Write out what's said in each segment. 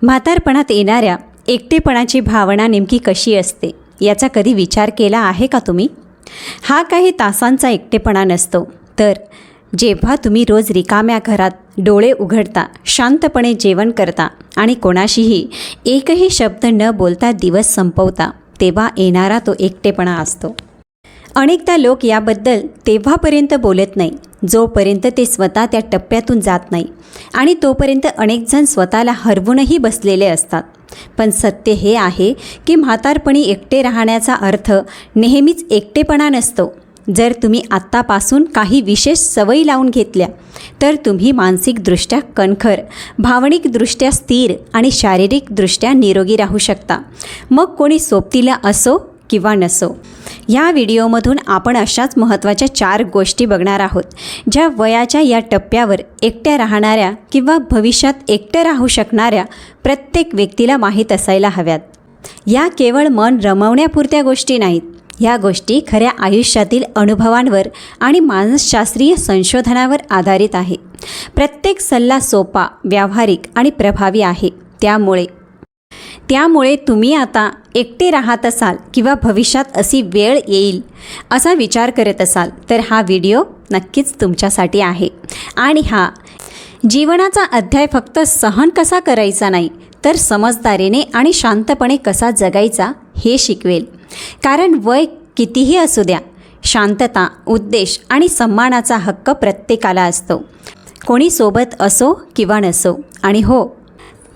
म्हातारपणात येणाऱ्या एकटेपणाची भावना नेमकी कशी असते याचा कधी विचार केला आहे का तुम्ही? हा काही तासांचा एकटेपणा नसतो, तर जेव्हा तुम्ही रोज रिकाम्या घरात डोळे उघडता, शांतपणे जेवण करता आणि कोणाशीही एकही शब्द न बोलता दिवस संपवता, तेव्हा येणारा तो एकटेपणा असतो. अनेकदा लोक याबद्दल तेव्हापर्यंत बोलत नाही जोपर्यंत ते स्वतः त्या टप्प्यातून जात नाही, आणि तोपर्यंत अनेकजण स्वतःला हरवूनही बसलेले असतात. पण सत्य हे आहे की म्हातारपणी एकटे राहण्याचा अर्थ नेहमीच एकटेपणा नसतो. जर तुम्ही आत्तापासून काही विशेष सवयी लावून घेतल्या तर तुम्ही मानसिकदृष्ट्या कणखर, भावनिकदृष्ट्या स्थिर आणि शारीरिकदृष्ट्या निरोगी राहू शकता. मग कोणी सोबतीला असो किंवा नसो. या व्हिडिओमधून आपण अशाच महत्त्वाच्या 4 गोष्टी बघणार आहोत, ज्या वयाच्या या टप्प्यावर एकट्या राहणाऱ्या किंवा भविष्यात एकट्या राहू शकणाऱ्या प्रत्येक व्यक्तीला माहीत असायला हव्यात. या केवळ मन रमवण्यापुरत्या गोष्टी नाहीत. या गोष्टी खऱ्या आयुष्यातील अनुभवांवर आणि मानसशास्त्रीय संशोधनावर आधारित आहे. प्रत्येक सल्ला सोपा, व्यावहारिक आणि प्रभावी आहे. त्यामुळे तुम्ही आता एकटे राहत असाल किंवा भविष्यात अशी वेळ येईल असा विचार करत असाल तर हा व्हिडिओ नक्कीच तुमच्यासाठी आहे. आणि हा जीवनाचा अध्याय फक्त सहन कसा करायचा नाही, तर समजदारीने आणि शांतपणे कसा जगायचा हे शिकवेल. कारण वय कितीही असू द्या, शांतता, उद्देश आणि सन्मानाचा हक्क प्रत्येकाला असतो, कोणी सोबत असो किंवा नसो. आणि हो,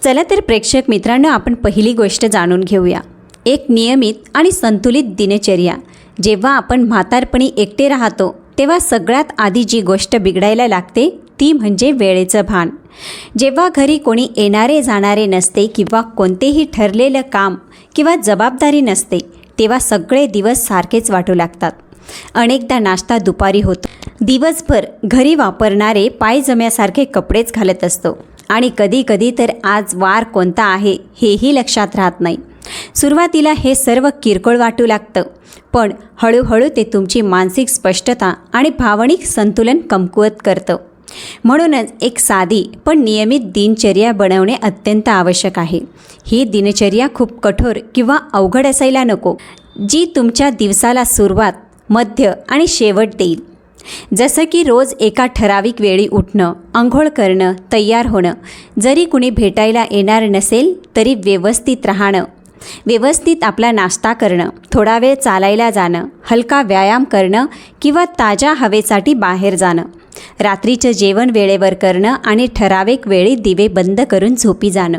चला तर प्रेक्षक मित्रांनो, आपण पहिली गोष्ट जाणून घेऊया. एक नियमित आणि संतुलित दिनचर्या. जेव्हा आपण म्हातारपणी एकटे राहतो तेव्हा सगळ्यात आधी जी गोष्ट बिघडायला लागते ती म्हणजे वेळेचं भान. जेव्हा घरी कोणी येणारे जाणारे नसते किंवा कोणतेही ठरलेलं काम किंवा जबाबदारी नसते, तेव्हा सगळे दिवस सारखेच वाटू लागतात. अनेकदा नाश्ता दुपारी होतो, दिवसभर घरी वापरणारे पायजम्यासारखे कपडेच घालत असतो, आणि कधीकधी तर आज वार कोणता आहे हेही लक्षात राहत नाही. सुरुवातीला हे सर्व किरकोळ वाटू लागतं, पण हळूहळू ते तुमची मानसिक स्पष्टता आणि भावनिक संतुलन कमकुवत करतं. म्हणूनच एक साधी पण नियमित दिनचर्या बनवणे अत्यंत आवश्यक आहे. ही दिनचर्या खूप कठोर किंवा अवघड असायला नको, जी तुमच्या दिवसाला सुरुवात, मध्य आणि शेवट देईल. जसं की रोज एका ठराविक वेळी उठणं, अंघोळ करणं, तयार होणं, जरी कुणी भेटायला येणार नसेल तरी व्यवस्थित राहणं, व्यवस्थित आपला नाश्ता करणं, थोडा वेळ चालायला जाणं, हलका व्यायाम करणं किंवा ताज्या हवेसाठी बाहेर जाणं, रात्रीचं जेवण वेळेवर करणं आणि ठराविक वेळी दिवे बंद करून झोपी जाणं.